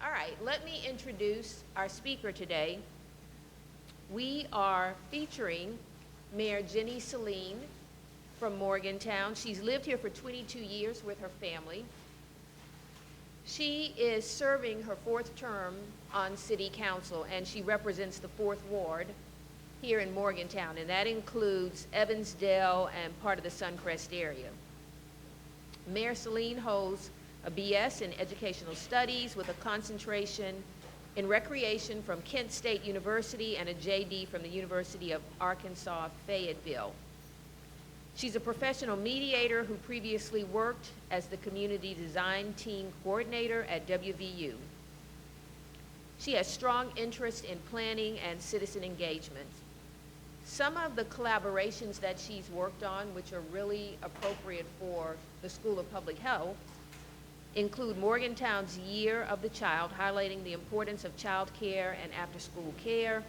All right, let me introduce our speaker today. We are featuring Mayor Jenny Selin from Morgantown. She's lived here for 22 years with her family. She is serving her 4th term on City Council, and she represents the 4th Ward here in Morgantown, and that includes Evansdale and part of the Suncrest area. Mayor Selin holds a BS in Educational Studies with a concentration in Recreation from Kent State University and a JD from the University of Arkansas, Fayetteville. She's a professional mediator who previously worked as the Community Design Team Coordinator at WVU. She has strong interest in planning and citizen engagement. Some of the collaborations that she's worked on, which are really appropriate for the School of Public Health, include Morgantown's Year of the Child, highlighting the importance of child care and after-school care,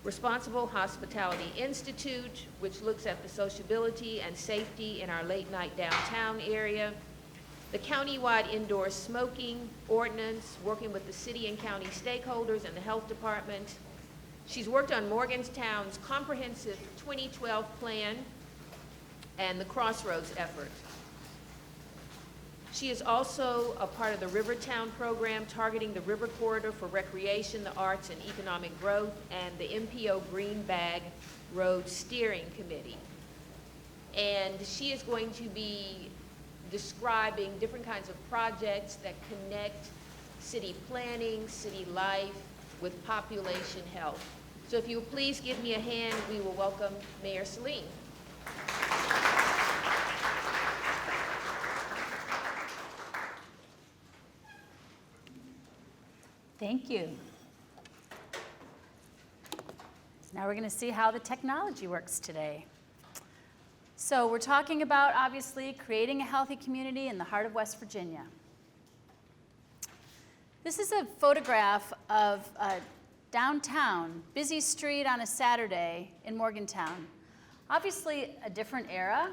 Responsible Hospitality Institute, which looks at the sociability and safety in our late-night downtown area, the countywide indoor smoking ordinance, working with the city and county stakeholders and the health department. She's worked on Morgantown's comprehensive 2012 plan and the Crossroads effort. She is also a part of the Rivertown program targeting the river corridor for recreation, the arts, and economic growth, and the MPO Green Bag Road Steering Committee. And she is going to be describing different kinds of projects that connect city planning, city life, with population health. So if you will please give me a hand, we will welcome Mayor Selin. Thank you. So now we're going to see how the technology works today. So we're talking about, obviously, creating a healthy community in the heart of West Virginia. This is a photograph of a downtown, busy street on a Saturday in Morgantown. Obviously a different era.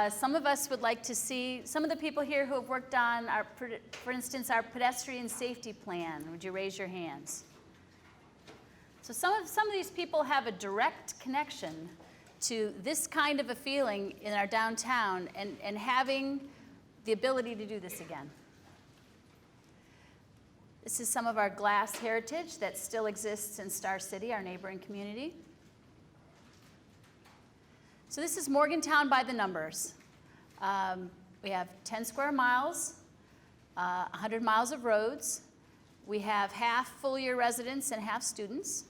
Some of us would like to see, some of the people here who have worked on, our, for instance, our pedestrian safety plan. Would you raise your hands? So some of these people have a direct connection to this kind of a feeling in our downtown and having the ability to do this again. This is some of our glass heritage that still exists in Star City, our neighboring community. So this is Morgantown by the numbers. We have 10 square miles, 100 miles of roads. We have half full-year residents and half students.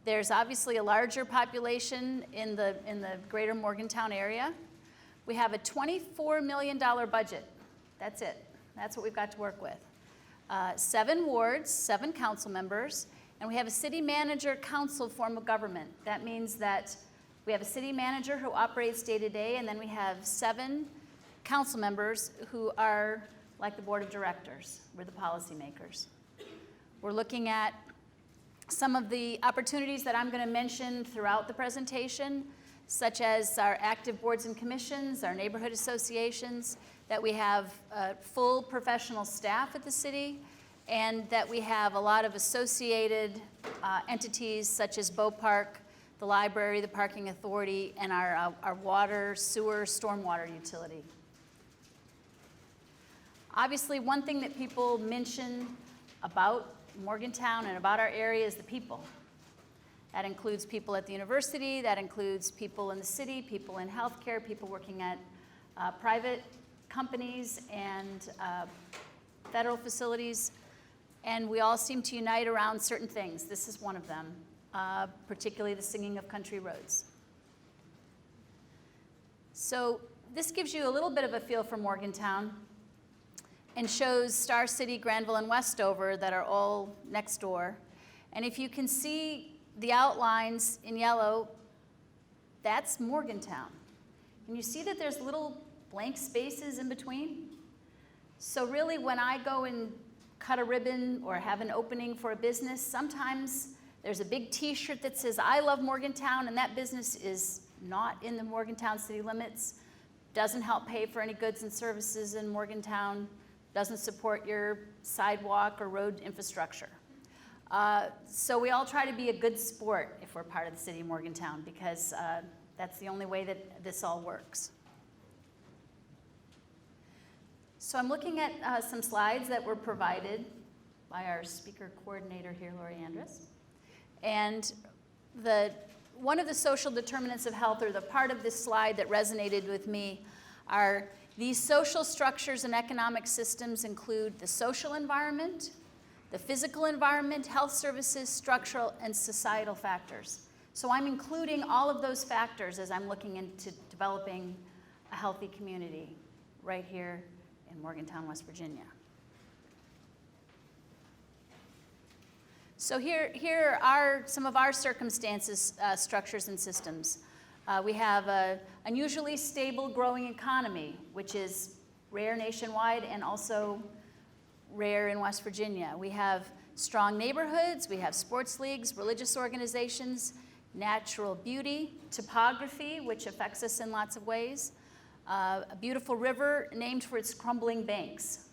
There's obviously a larger population in the greater Morgantown area. We have a $24 million budget. That's it. That's what we've got to work with. 7 wards, 7 council members, and we have a city manager council form of government. That means that we have a city manager who operates day to day, and then we have 7 council members who are like the board of directors. We're the policymakers. We're looking at some of the opportunities that I'm going to mention throughout the presentation, such as our active boards and commissions, our neighborhood associations, that we have full professional staff at the city, and that we have a lot of associated entities such as Bow Park, the library, the parking authority, and our water, sewer, stormwater utility. Obviously, one thing that people mention about Morgantown and about our area is the people. That includes people at the university, that includes people in the city, people in healthcare, people working at private companies and federal facilities, and we all seem to unite around certain things. This is one of them, particularly the singing of country roads. So this gives you a little bit of a feel for Morgantown and shows Star City, Granville, and Westover that are all next door. And if you can see the outlines in yellow, that's Morgantown. And you see that there's little blank spaces in between? So really, when I go and cut a ribbon or have an opening for a business, sometimes there's a big T-shirt that says, "I love Morgantown," and that business is not in the Morgantown city limits, doesn't help pay for any goods and services in Morgantown, doesn't support your sidewalk or road infrastructure. So we all try to be a good sport if we're part of the city of Morgantown, because that's the only way that this all works. So I'm looking at some slides that were provided by our speaker coordinator here, Lori Andrus. And one of the social determinants of health, or the part of this slide that resonated with me, are these social structures and economic systems include the social environment, the physical environment, health services, structural, and societal factors. So I'm including all of those factors as I'm looking into developing a healthy community right here in Morgantown, West Virginia. So here are some of our circumstances, structures, and systems. We have an unusually stable growing economy, which is rare nationwide and also rare in West Virginia. We have strong neighborhoods, we have sports leagues, religious organizations, natural beauty, topography, which affects us in lots of ways, a beautiful river named for its crumbling banks,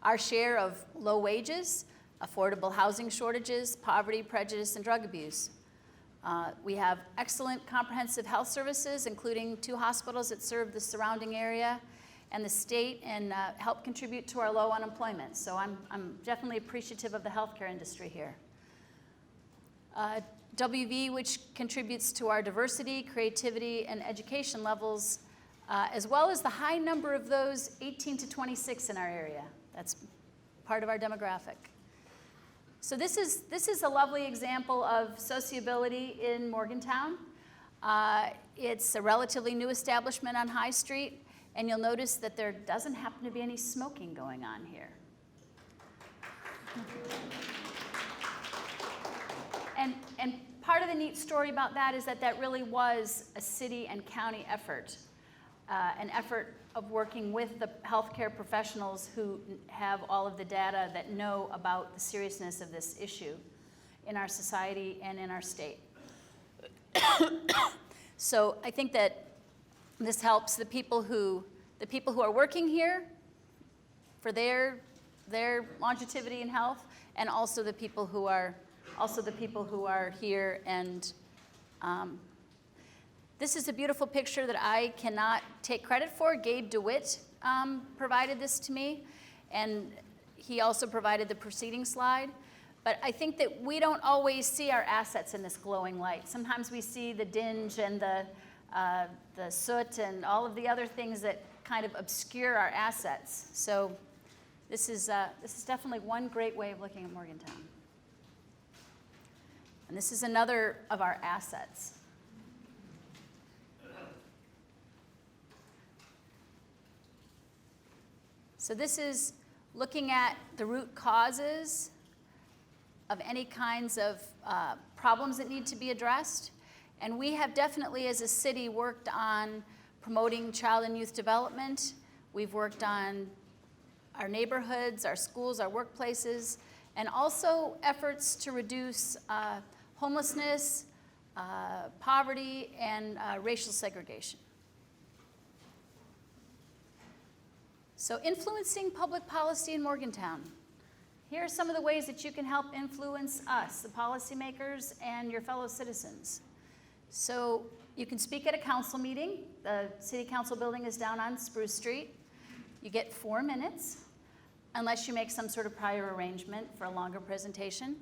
our share of low wages, affordable housing shortages, poverty, prejudice, and drug abuse. We have excellent comprehensive health services, including 2 hospitals that serve the surrounding area and the state, and help contribute to our low unemployment. So I'm definitely appreciative of the healthcare industry here. WV, which contributes to our diversity, creativity, and education levels, as well as the high number of those 18 to 26 in our area. That's part of our demographic. So this is a lovely example of sociability in Morgantown. It's a relatively new establishment on High Street, and you'll notice that there doesn't happen to be any smoking going on here. And part of the neat story about that is that really was a city and county effort, an effort of working with the healthcare professionals who have all of the data that know about the seriousness of this issue in our society and in our state. So I think that this helps the people who are working here for their longevity and health, and also the people who are here. And this is a beautiful picture that I cannot take credit for. Gabe DeWitt provided this to me, and he also provided the preceding slide. But I think that we don't always see our assets in this glowing light. Sometimes we see the dinge and the soot and all of the other things that kind of obscure our assets. So this is definitely one great way of looking at Morgantown. And this is another of our assets. So this is looking at the root causes of any kinds of problems that need to be addressed. And we have definitely, as a city, worked on promoting child and youth development. We've worked on our neighborhoods, our schools, our workplaces, and also efforts to reduce homelessness, poverty, and racial segregation. So influencing public policy in Morgantown. Here are some of the ways that you can help influence us, the policymakers, and your fellow citizens. So you can speak at a council meeting. The city council building is down on Spruce Street. You get 4 minutes, unless you make some sort of prior arrangement for a longer presentation.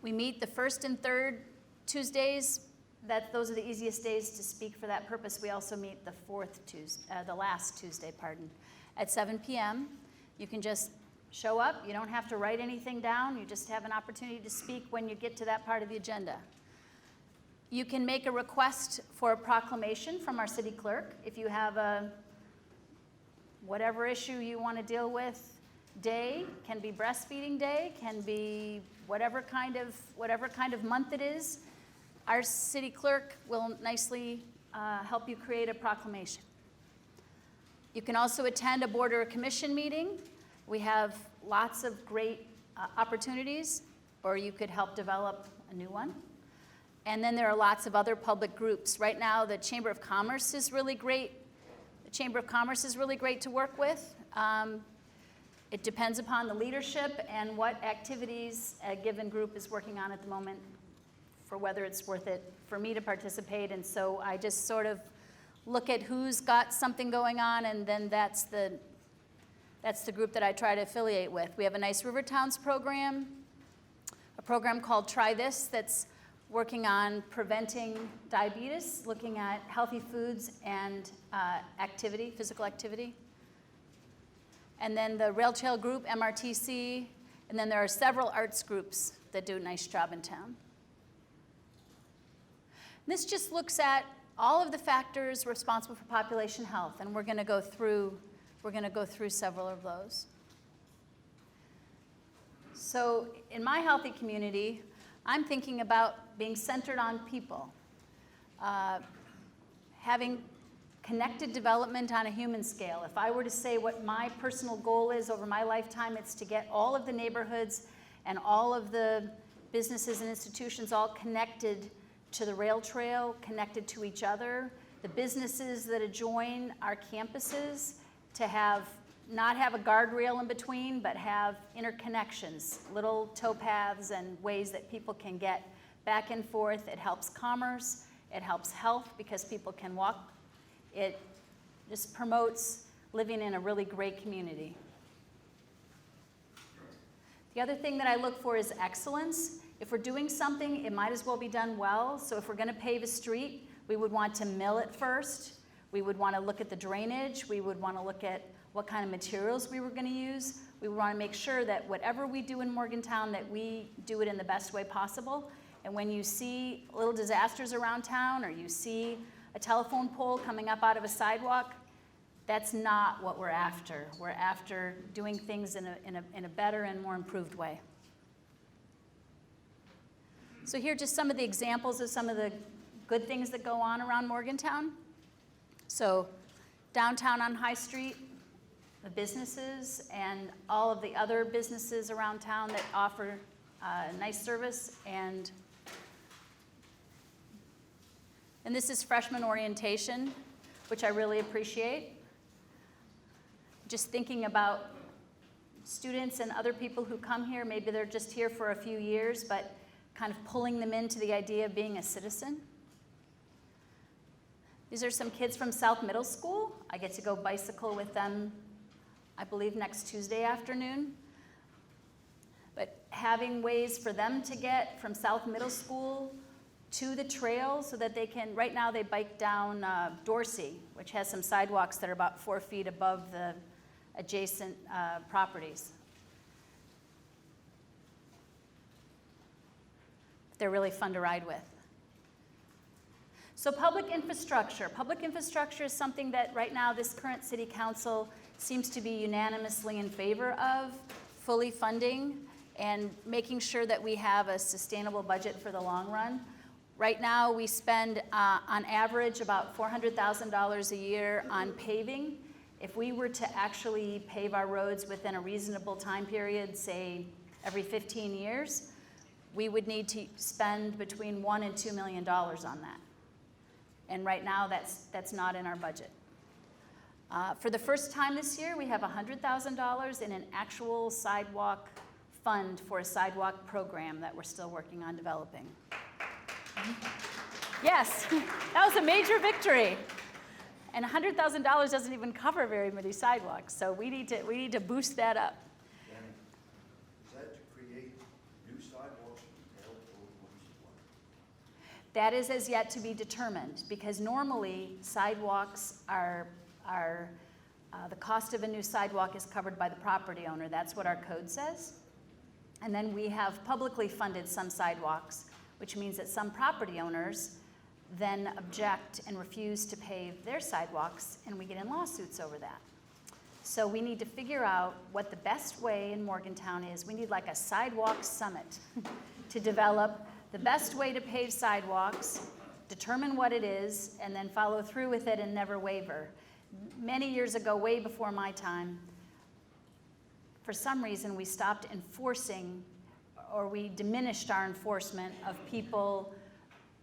We meet the first and third Tuesdays. Those are the easiest days to speak for that purpose. We also meet the last Tuesday, at 7 p.m. You can just show up. You don't have to write anything down. You just have an opportunity to speak when you get to that part of the agenda. You can make a request for a proclamation from our city clerk. If you have whatever issue you want to deal with, day, can be breastfeeding day, can be whatever kind of month it is, our city clerk will nicely help you create a proclamation. You can also attend a board or a commission meeting. We have lots of great opportunities, or you could help develop a new one. And then there are lots of other public groups. Right now, the Chamber of Commerce is really great. The Chamber of Commerce is really great to work with. It depends upon the leadership and what activities a given group is working on at the moment for whether it's worth it for me to participate. And so I just sort of look at who's got something going on, and then that's the group that I try to affiliate with. We have a nice River Towns program, a program called Try This that's working on preventing diabetes, looking at healthy foods and activity, physical activity. And then the Rail Trail group, MRTC, and then there are several arts groups that do a nice job in town. This just looks at all of the factors responsible for population health, and we're going to go through several of those. So in my healthy community, I'm thinking about being centered on people, having connected development on a human scale. If I were to say what my personal goal is over my lifetime, it's to get all of the neighborhoods and all of the businesses and institutions all connected to the rail trail, connected to each other. The businesses that adjoin our campuses to not have a guardrail in between, but have interconnections, little towpaths and ways that people can get back and forth. It helps commerce, it helps health because people can walk. It just promotes living in a really great community. The other thing that I look for is excellence. If we're doing something, it might as well be done well. So if we're going to pave a street, we would want to mill it first. We would want to look at the drainage. We would want to look at what kind of materials we were going to use. We would want to make sure that whatever we do in Morgantown, that we do it in the best way possible. And when you see little disasters around town, or you see a telephone pole coming up out of a sidewalk, that's not what we're after. We're after doing things in a better and more improved way. So here are just some of the examples of some of the good things that go on around Morgantown. So downtown on High Street, the businesses and all of the other businesses around town that offer nice service. And this is freshman orientation, which I really appreciate. Just thinking about students and other people who come here, maybe they're just here for a few years, but kind of pulling them into the idea of being a citizen. These are some kids from South Middle School. I get to go bicycle with them, I believe, next Tuesday afternoon. But having ways for them to get from South Middle School to the trail so that they can, right now they bike down Dorsey, which has some sidewalks that are about 4 feet above the adjacent properties. They're really fun to ride with. So public infrastructure. Public infrastructure is something that right now this current city council seems to be unanimously in favor of, fully funding and making sure that we have a sustainable budget for the long run. Right now we spend on average about $400,000 a year on paving. If we were to actually pave our roads within a reasonable time period, say every 15 years, we would need to spend between $1 and $2 million on that. And right now, that's not in our budget. For the first time this year, we have $100,000 in an actual sidewalk fund for a sidewalk program that we're still working on developing. Yes, that was a major victory. And $100,000 doesn't even cover very many sidewalks, so we need to boost that up. That is as yet to be determined, because normally sidewalks are the cost of a new sidewalk is covered by the property owner. That's what our code says. And then we have publicly funded some sidewalks, which means that some property owners then object and refuse to pave their sidewalks, and we get in lawsuits over that. So we need to figure out what the best way in Morgantown is. We need like a sidewalk summit to develop the best way to pave sidewalks, determine what it is, and then follow through with it and never waver. Many years ago, way before my time, for some reason we stopped enforcing, or we diminished our enforcement of people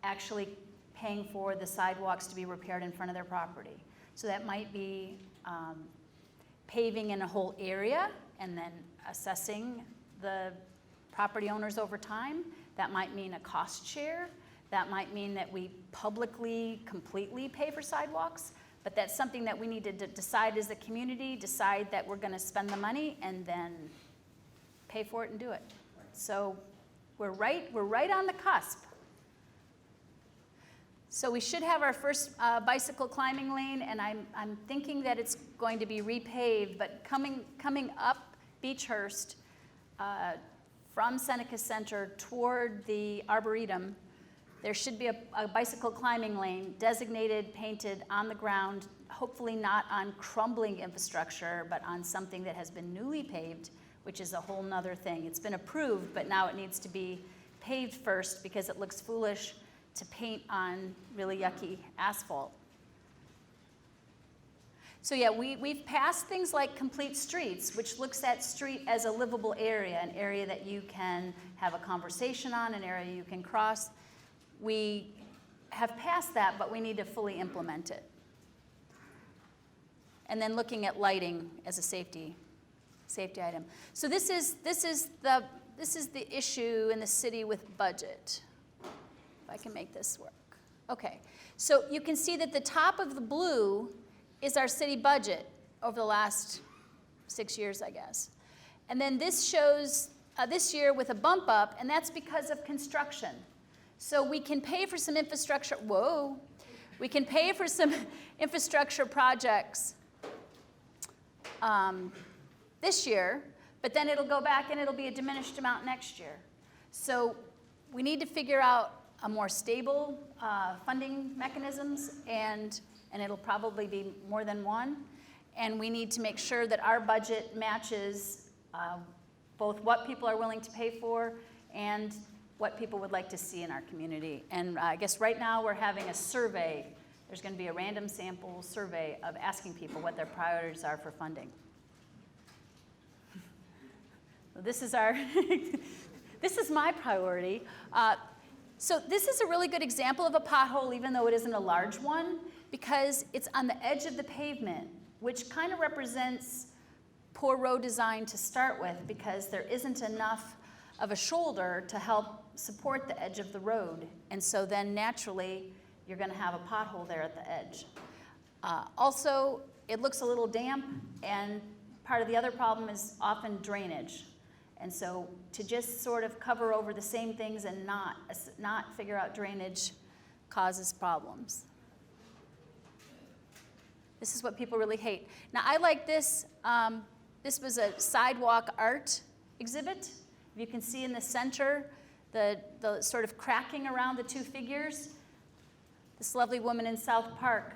actually paying for the sidewalks to be repaired in front of their property. So that might be paving in a whole area and then assessing the property owners over time. That might mean a cost share. That might mean that we publicly, completely pay for sidewalks. But that's something that we need to decide as a community, decide that we're going to spend the money and then pay for it and do it. So we're right on the cusp. So we should have our first bicycle climbing lane, and I'm thinking that it's going to be repaved, but coming up Beechhurst from Seneca Center toward the Arboretum, there should be a bicycle climbing lane designated, painted on the ground, hopefully not on crumbling infrastructure, but on something that has been newly paved, which is a whole nother thing. It's been approved, but now it needs to be paved first because it looks foolish to paint on really yucky asphalt. So yeah, we've passed things like complete streets, which looks at street as a livable area, an area that you can have a conversation on, an area you can cross. We have passed that, but we need to fully implement it. And then looking at lighting as a safety item. So this is the issue in the city with budget. If I can make this work. Okay, so you can see that the top of the blue is our city budget over the last 6 years, I guess. And then this shows this year with a bump up, and that's because of construction. So we can pay for some infrastructure, we can pay for some infrastructure projects this year, but then it'll go back and it'll be a diminished amount next year. So we need to figure out a more stable funding mechanisms, and it'll probably be more than one. And we need to make sure that our budget matches both what people are willing to pay for and what people would like to see in our community. And I guess right now we're having a survey. There's going to be a random sample survey of asking people what their priorities are for funding. So this is our, this is my priority. So this is a really good example of a pothole, even though it isn't a large one, because it's on the edge of the pavement, which kind of represents poor road design to start with, because there isn't enough of a shoulder to help support the edge of the road. And so then naturally, you're going to have a pothole there at the edge. Also, it looks a little damp, and part of the other problem is often drainage. And so to just sort of cover over the same things and not figure out drainage causes problems. This is what people really hate. Now I like this. This was a Sidewalk Art Exhibit. You can see in the center the sort of cracking around the two figures. This lovely woman in South Park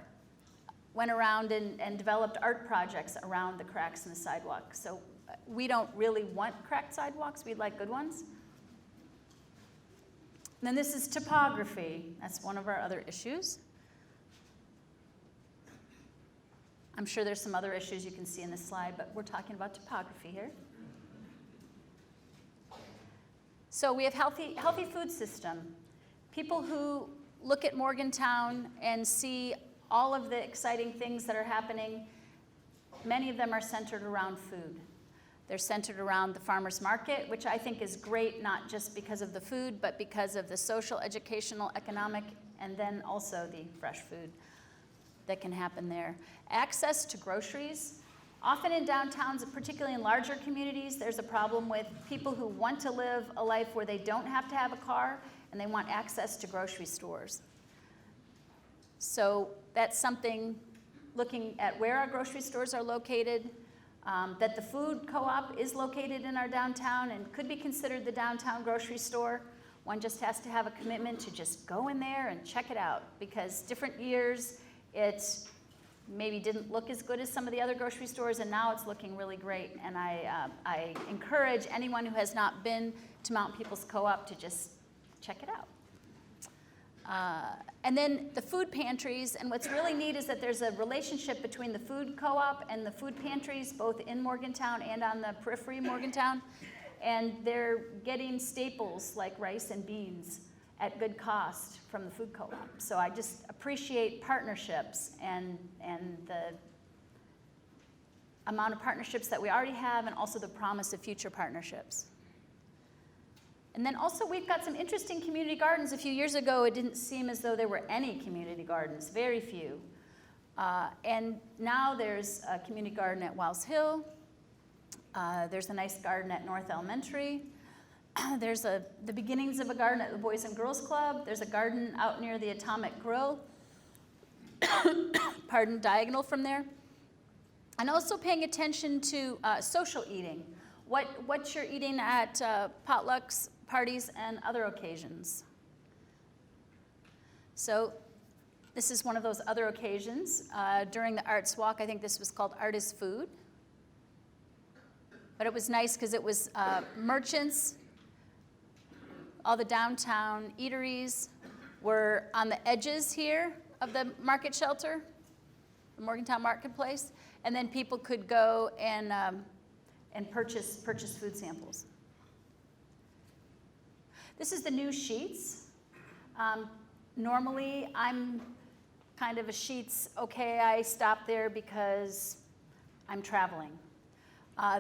went around and developed art projects around the cracks in the sidewalk. So we don't really want cracked sidewalks, we'd like good ones. And then this is topography. That's one of our other issues. I'm sure there's some other issues you can see in this slide, but we're talking about topography here. So we have healthy food system. People who look at Morgantown and see all of the exciting things that are happening, many of them are centered around food. They're centered around the farmers market, which I think is great, not just because of the food, but because of the social, educational, economic, and then also the fresh food that can happen there. Access to groceries. Often in downtowns, particularly in larger communities, there's a problem with people who want to live a life where they don't have to have a car, and they want access to grocery stores. So that's something, looking at where our grocery stores are located, that the food co-op is located in our downtown and could be considered the downtown grocery store. One just has to have a commitment to just go in there and check it out, because different years it maybe didn't look as good as some of the other grocery stores, and now it's looking really great. And I encourage anyone who has not been to Mount People's Co-op to just check it out. And then the food pantries, and what's really neat is that there's a relationship between the food co-op and the food pantries, both in Morgantown and on the periphery of Morgantown, and they're getting staples like rice and beans at good cost from the food co-op. So I just appreciate partnerships and the amount of partnerships that we already have and also the promise of future partnerships. And then also we've got some interesting community gardens. A few years ago, it didn't seem as though there were any community gardens, very few. And now there's a community garden at Wells Hill. There's a nice garden at North Elementary. There's the beginnings of a garden at the Boys and Girls Club. There's a garden out near the Atomic Grill, pardon, diagonal from there. And also paying attention to social eating, what you're eating at potlucks, parties, and other occasions. So this is one of those other occasions. During the Arts Walk, I think this was called Art is Food. But it was nice because it was merchants, all the downtown eateries were on the edges here of the market shelter, the Morgantown Marketplace, and then people could go and purchase food samples. This is the new Sheets. Normally, I'm kind of a Sheets, okay, I stop there because I'm traveling.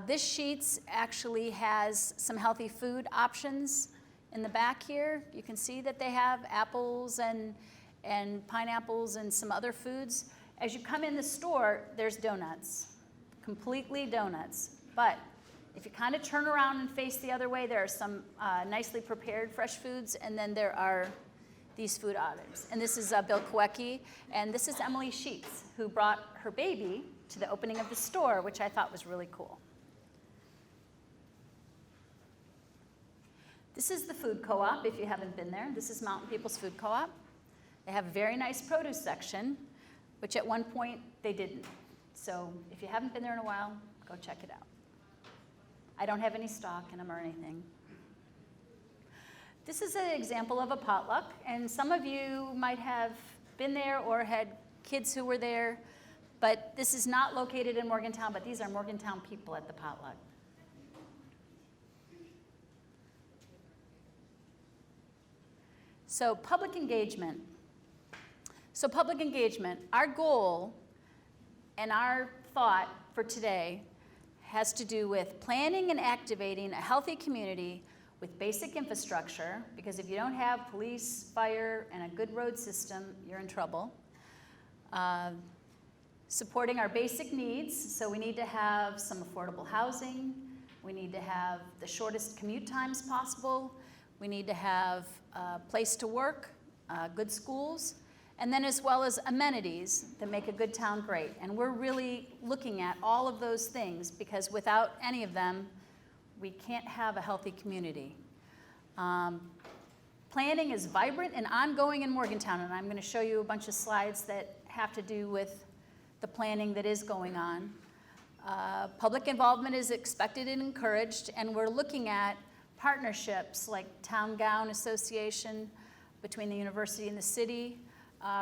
This Sheets actually has some healthy food options in the back here. You can see that they have apples and pineapples and some other foods. As you come in the store, there's donuts, completely donuts. But if you kind of turn around and face the other way, there are some nicely prepared fresh foods, and then there are these food items. And this is Bill Kowecki, and this is Emily Sheets, who brought her baby to the opening of the store, which I thought was really cool. This is the food co-op, if you haven't been there. This is Mountain People's Food Co-op. They have a very nice produce section, which at one point they didn't. So if you haven't been there in a while, go check it out. I don't have any stock in them or anything. This is an example of a potluck, and some of you might have been there or had kids who were there, but this is not located in Morgantown, but these are Morgantown people at the potluck. So public engagement. Our goal and our thought for today has to do with planning and activating a healthy community with basic infrastructure, because if you don't have police, fire, and a good road system, you're in trouble. Supporting our basic needs, so we need to have some affordable housing, we need to have the shortest commute times possible, we need to have a place to work, good schools, and then as well as amenities that make a good town great. And we're really looking at all of those things, because without any of them, we can't have a healthy community. Planning is vibrant and ongoing in Morgantown, and I'm going to show you a bunch of slides that have to do with the planning that is going on. Public involvement is expected and encouraged, and we're looking at partnerships like Town Gown Association between the university and the city.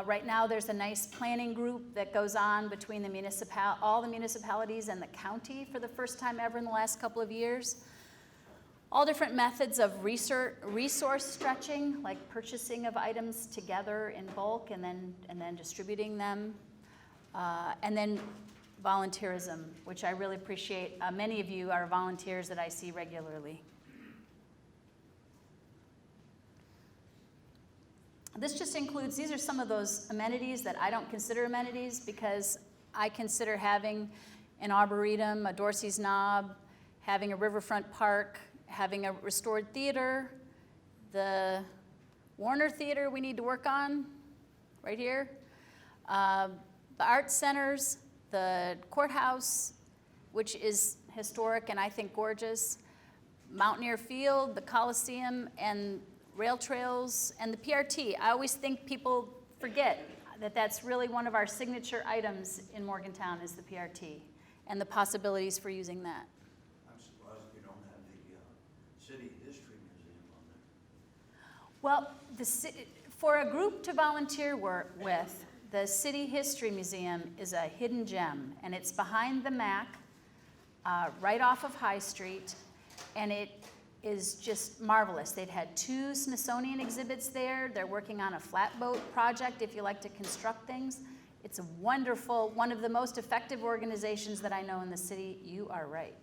Right now there's a nice planning group that goes on between all the municipalities and the county for the first time ever in the last couple of years. All different methods of resource stretching, like purchasing of items together in bulk and then distributing them. And then volunteerism, which I really appreciate. Many of you are volunteers that I see regularly. This just includes, these are some of those amenities that I don't consider amenities, because I consider having an arboretum, a Dorsey's Knob, having a riverfront park, having a restored theater, the Warner Theater we need to work on right here, the art centers, the courthouse, which is historic and I think gorgeous, Mountaineer Field, the Coliseum, and rail trails, and the PRT. I always think people forget that that's really one of our signature items in Morgantown is the PRT and the possibilities for using that. I'm surprised you don't have the City History Museum on there. Well, for a group to volunteer work with, the City History Museum is a hidden gem, and it's behind the MAC, right off of High Street, and it is just marvelous. They've had 2 Smithsonian exhibits there. They're working on a flatboat project if you like to construct things. It's a wonderful, one of the most effective organizations that I know in the city. You are right.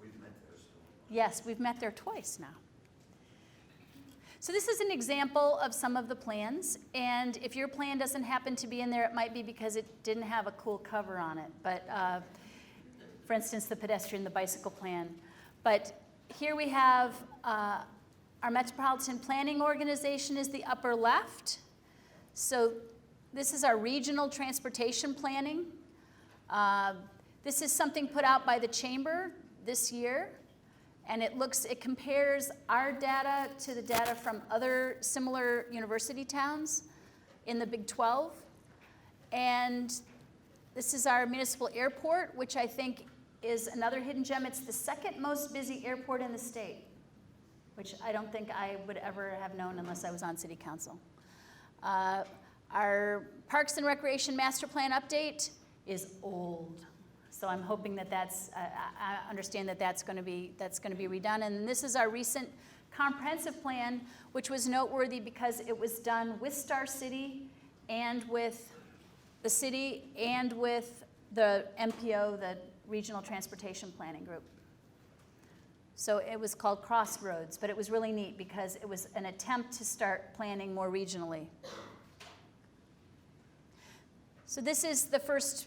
We've met there, so. Yes, we've met there twice now. So this is an example of some of the plans, and if your plan doesn't happen to be in there, it might be because it didn't have a cool cover on it. But for instance, the pedestrian, the bicycle plan. But here we have our Metropolitan Planning Organization is the upper left. So this is our regional transportation planning. This is something put out by the Chamber this year. And it compares our data to the data from other similar university towns in the Big 12. And this is our municipal airport, which I think is another hidden gem. It's the second most busy airport in the state, which I don't think I would ever have known unless I was on city council. Our Parks and Recreation Master Plan update is old. So I'm hoping that I understand that that's going to be redone. And this is our recent comprehensive plan, which was noteworthy because it was done with Star City and with the city and with the MPO, the Regional Transportation Planning Group. So it was called Crossroads, but it was really neat because it was an attempt to start planning more regionally. So this is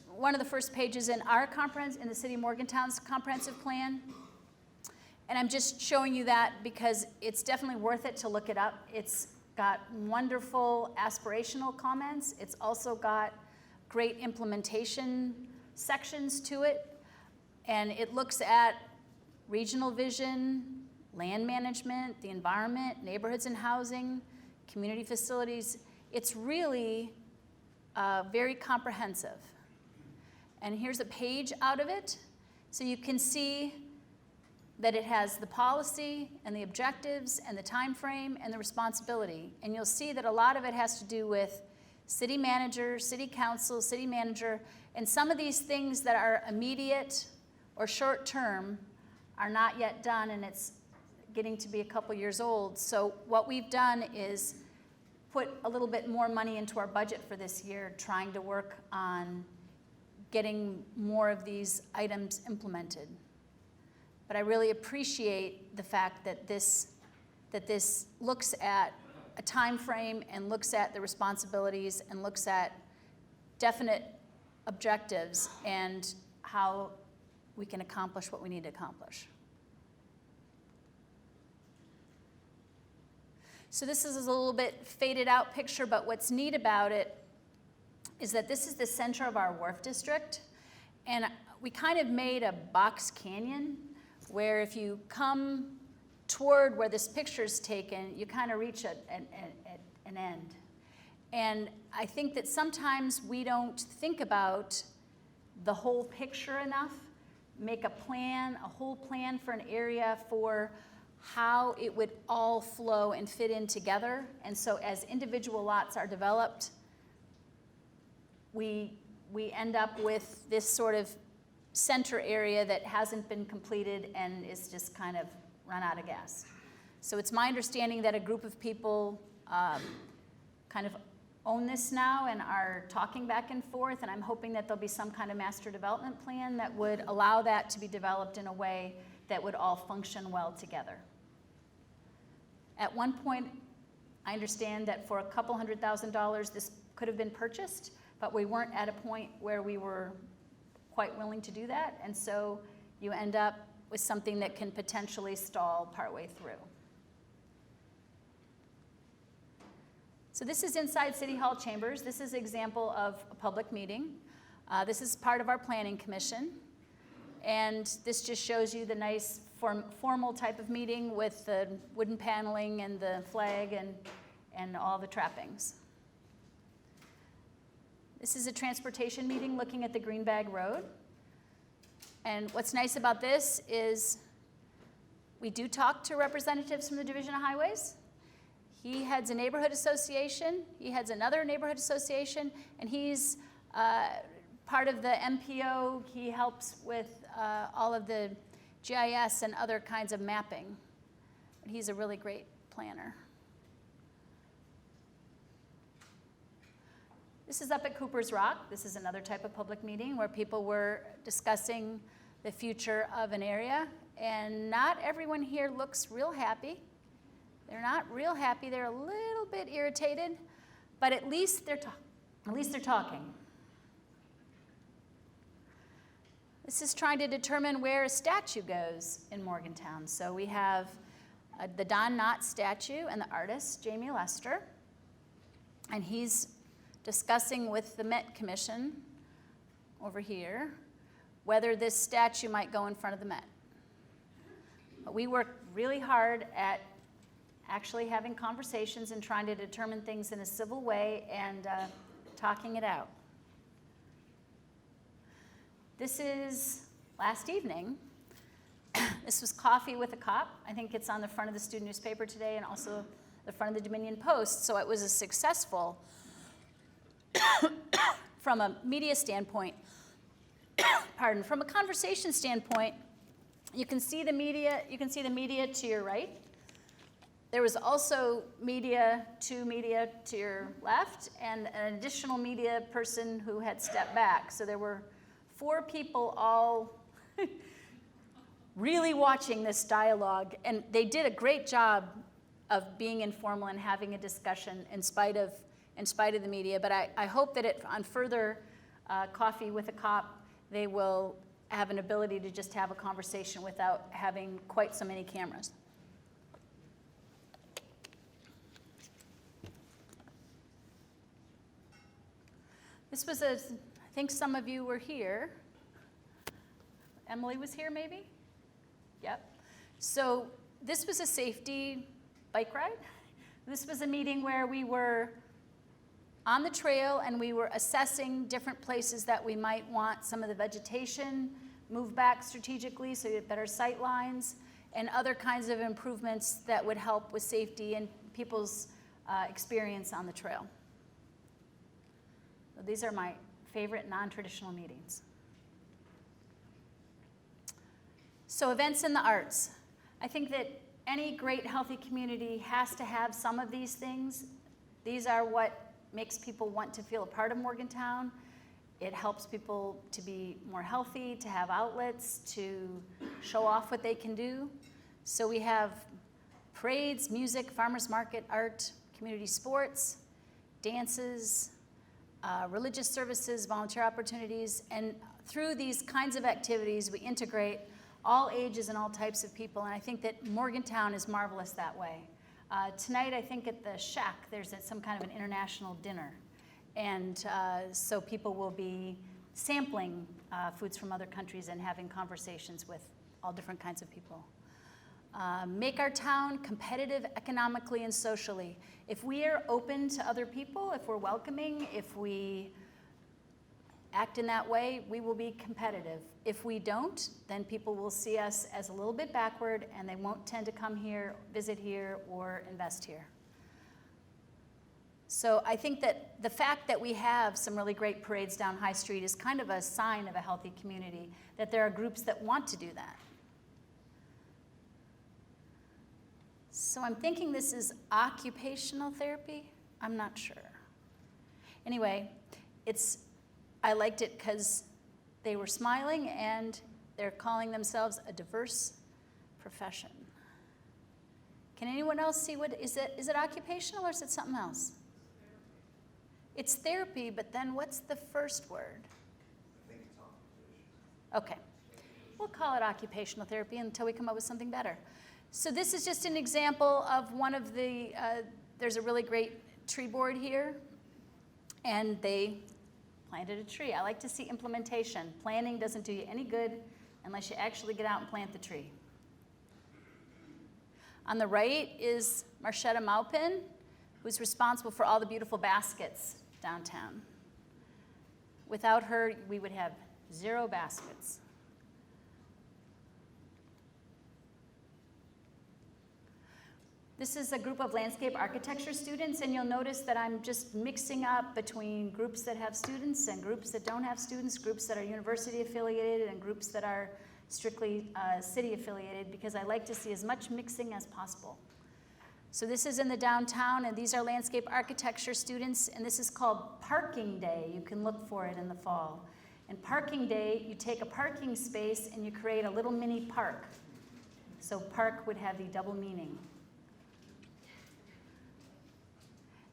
one of the first pages in the city of Morgantown's comprehensive plan. And I'm just showing you that because it's definitely worth it to look it up. It's got wonderful aspirational comments. It's also got great implementation sections to it. And it looks at regional vision, land management, the environment, neighborhoods and housing, community facilities. It's really very comprehensive. And here's a page out of it. So you can see that it has the policy and the objectives and the time frame and the responsibility. And you'll see that a lot of it has to do with city manager, city council, city manager, and some of these things that are immediate or short term are not yet done, and it's getting to be a couple years old. So what we've done is put a little bit more money into our budget for this year, trying to work on getting more of these items implemented. But I really appreciate the fact that this looks at a time frame and looks at the responsibilities and looks at definite objectives and how we can accomplish what we need to accomplish. So this is a little bit faded out picture, but what's neat about it is that this is the center of our wharf district. And we kind of made a box canyon where if you come toward where this picture is taken, you kind of reach an end. And I think that sometimes we don't think about the whole picture enough, make a plan, a whole plan for an area for how it would all flow and fit in together. And so as individual lots are developed, we end up with this sort of center area that hasn't been completed and is just kind of run out of gas. So it's my understanding that a group of people kind of own this now and are talking back and forth, and I'm hoping that there'll be some kind of master development plan that would allow that to be developed in a way that would all function well together. At one point, I understand that for a couple $100,000 this could have been purchased, but we weren't at a point where we were quite willing to do that, and so you end up with something that can potentially stall partway through. So this is inside City Hall chambers. This is an example of a public meeting. This is part of our planning commission. And this just shows you the nice formal type of meeting with the wooden paneling and the flag and all the trappings. This is a transportation meeting looking at the Greenbag Road. And what's nice about this is we do talk to representatives from the Division of Highways. He heads a neighborhood association, he heads another neighborhood association, and he's part of the MPO. He helps with all of the GIS and other kinds of mapping. He's a really great planner. This is up at Cooper's Rock. This is another type of public meeting where people were discussing the future of an area, and not everyone here looks real happy. They're not real happy. They're a little bit irritated, but at least they're talking. This is trying to determine where a statue goes in Morgantown. So we have the Don Knott statue and the artist, Jamie Lester, and he's discussing with the Met Commission over here whether this statue might go in front of the Met. But we work really hard at actually having conversations and trying to determine things in a civil way and talking it out. This is last evening. This was Coffee with a Cop. I think it's on the front of the student newspaper today and also the front of the Dominion Post. So it was a successful, from a media standpoint, pardon, from a conversation standpoint, you can see the media to your right. There was also media to your left, and an additional media person who had stepped back. So there were 4 people all really watching this dialogue, and they did a great job of being informal and having a discussion in spite of the media. But I hope that on further Coffee with a Cop, they will have an ability to just have a conversation without having quite so many cameras. This was I think some of you were here. Emily was here maybe? Yep. So this was a safety bike ride. This was a meeting where we were on the trail and we were assessing different places that we might want some of the vegetation moved back strategically so you had better sight lines and other kinds of improvements that would help with safety and people's experience on the trail. So these are my favorite non-traditional meetings. So events in the arts. I think that any great healthy community has to have some of these things. These are what makes people want to feel a part of Morgantown. It helps people to be more healthy, to have outlets, to show off what they can do. So we have parades, music, farmers market, art, community sports, dances, religious services, volunteer opportunities, and through these kinds of activities, we integrate all ages and all types of people, and I think that Morgantown is marvelous that way. Tonight, I think at the Shack, there's some kind of an international dinner, and so people will be sampling foods from other countries and having conversations with all different kinds of people. Make our town competitive economically and socially. If we are open to other people, if we're welcoming, if we act in that way, we will be competitive. If we don't, then people will see us as a little bit backward and they won't tend to come here, visit here, or invest here. So I think that the fact that we have some really great parades down High Street is kind of a sign of a healthy community, that there are groups that want to do that. So I'm thinking this is occupational therapy. I'm not sure. Anyway, I liked it because they were smiling and they're calling themselves a diverse profession. Can anyone else see what is it? Is it occupational or is it something else? It's therapy, but then what's the first word? I think it's occupation. Okay. We'll call it occupational therapy until we come up with something better. So this is just an example of one of the, there's a really great tree board here, and they planted a tree. I like to see implementation. Planning doesn't do you any good unless you actually get out and plant the tree. On the right is Marchetta Maupin, who's responsible for all the beautiful baskets downtown. Without her, we would have 0 baskets. This is a group of landscape architecture students, and you'll notice that I'm just mixing up between groups that have students and groups that don't have students, groups that are university affiliated and groups that are strictly city affiliated, because I like to see as much mixing as possible. So this is in the downtown, and these are landscape architecture students, and this is called Parking Day. You can look for it in the fall. And Parking Day, you take a parking space and you create a little mini park. So park would have the double meaning.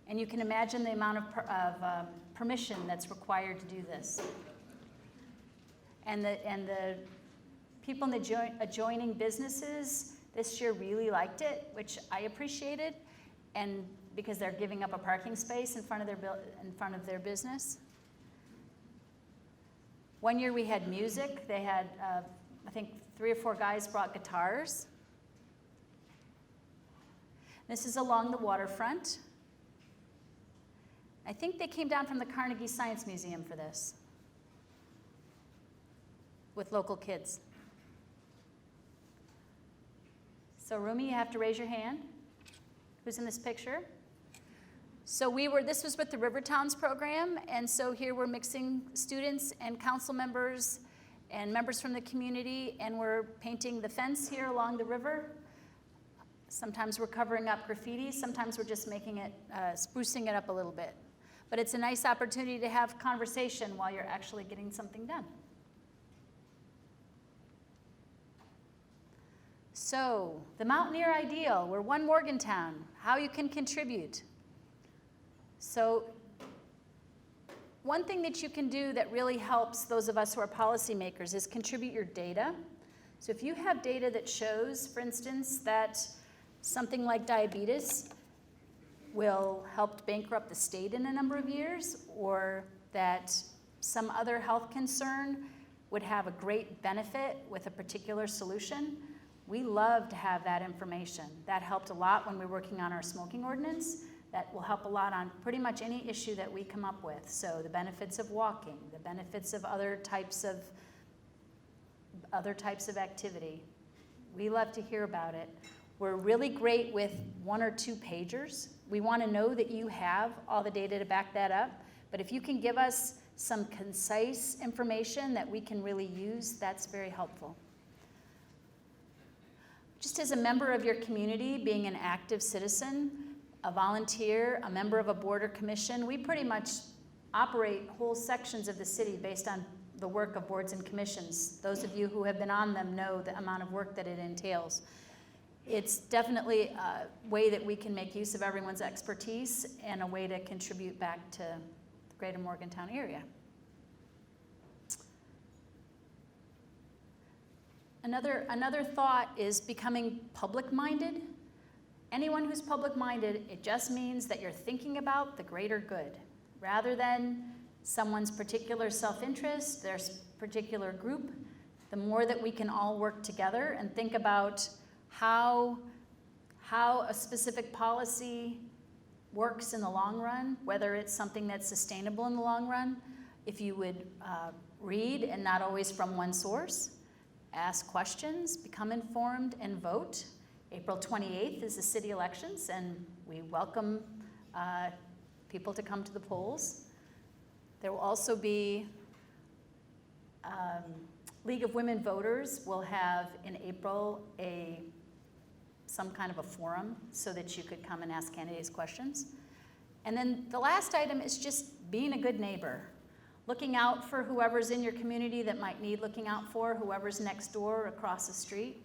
And you can imagine the amount of permission that's required to do this. And the people in the adjoining businesses this year really liked it, which I appreciated, and because they're giving up a parking space in front of their business. One year we had music. They had, I think, 3 or 4 guys brought guitars. This is along the waterfront. I think they came down from the Carnegie Science Museum for this, with local kids. So Rumi, you have to raise your hand. Who's in this picture? So this was with the River Towns program, and so here we're mixing students and council members and members from the community, and we're painting the fence here along the river. Sometimes we're covering up graffiti, sometimes we're just making it, sprucing it up a little bit. But it's a nice opportunity to have conversation while you're actually getting something done. So, the Mountaineer Ideal, we're one Morgantown, how you can contribute. So, one thing that you can do that really helps those of us who are policymakers is contribute your data. So if you have data that shows, for instance, that something like diabetes will help bankrupt the state in a number of years, or that some other health concern would have a great benefit with a particular solution, we love to have that information. That helped a lot when we were working on our smoking ordinance. That will help a lot on pretty much any issue that we come up with. So the benefits of walking, the benefits of other types of activity. We love to hear about it. We're really great with 1 or 2 pagers. We want to know that you have all the data to back that up. But if you can give us some concise information that we can really use, that's very helpful. Just as a member of your community, being an active citizen, a volunteer, a member of a board or commission, we pretty much operate whole sections of the city based on the work of boards and commissions. Those of you who have been on them know the amount of work that it entails. It's definitely a way that we can make use of everyone's expertise and a way to contribute back to the greater Morgantown area. Another thought is becoming public-minded. Anyone who's public-minded, it just means that you're thinking about the greater good, rather than someone's particular self-interest, their particular group. The more that we can all work together and think about how a specific policy works in the long run, whether it's something that's sustainable in the long run, if you would read and not always from one source, ask questions, become informed, and vote. April 28th is the city elections, and we welcome people to come to the polls. There will also be League of Women Voters will have in April some kind of a forum so that you could come and ask candidates questions. And then the last item is just being a good neighbor. Looking out for whoever's in your community that might need looking out for, whoever's next door or across the street.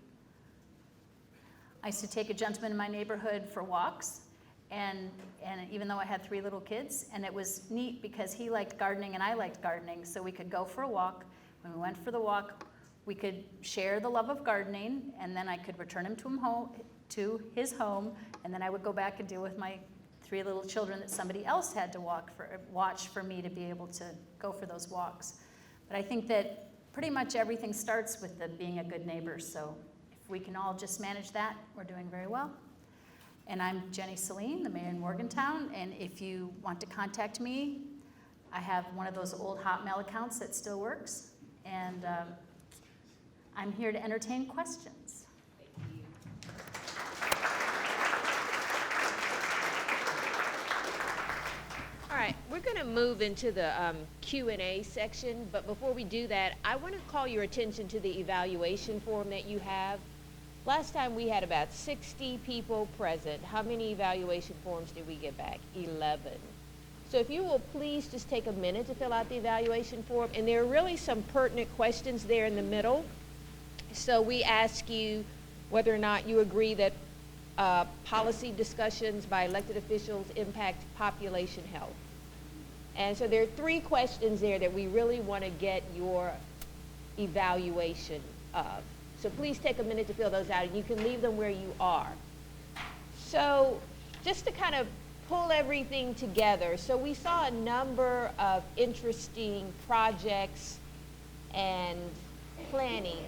I used to take a gentleman in my neighborhood for walks, and even though I had 3 little kids, and it was neat because he liked gardening and I liked gardening, so we could go for a walk. When we went for the walk, we could share the love of gardening, and then I could return him to his home, and then I would go back and deal with my 3 little children that somebody else had to watch for me to be able to go for those walks. But I think that pretty much everything starts with being a good neighbor, so if we can all just manage that, we're doing very well. And I'm Jenny Selin, the mayor in Morgantown, and if you want to contact me, I have one of those old Hotmail accounts that still works, and I'm here to entertain questions. All right, we're going to move into the Q&A section, but before we do that, I want to call your attention to the evaluation form that you have. Last time we had about 60 people present. How many evaluation forms did we get back? 11. So if you will please just take a minute to fill out the evaluation form, and there are really some pertinent questions there in the middle. So we ask you whether or not you agree that policy discussions by elected officials impact population health. And so there are 3 questions there that we really want to get your evaluation of. So please take a minute to fill those out, and you can leave them where you are. So just to kind of pull everything together, so we saw a number of interesting projects and planning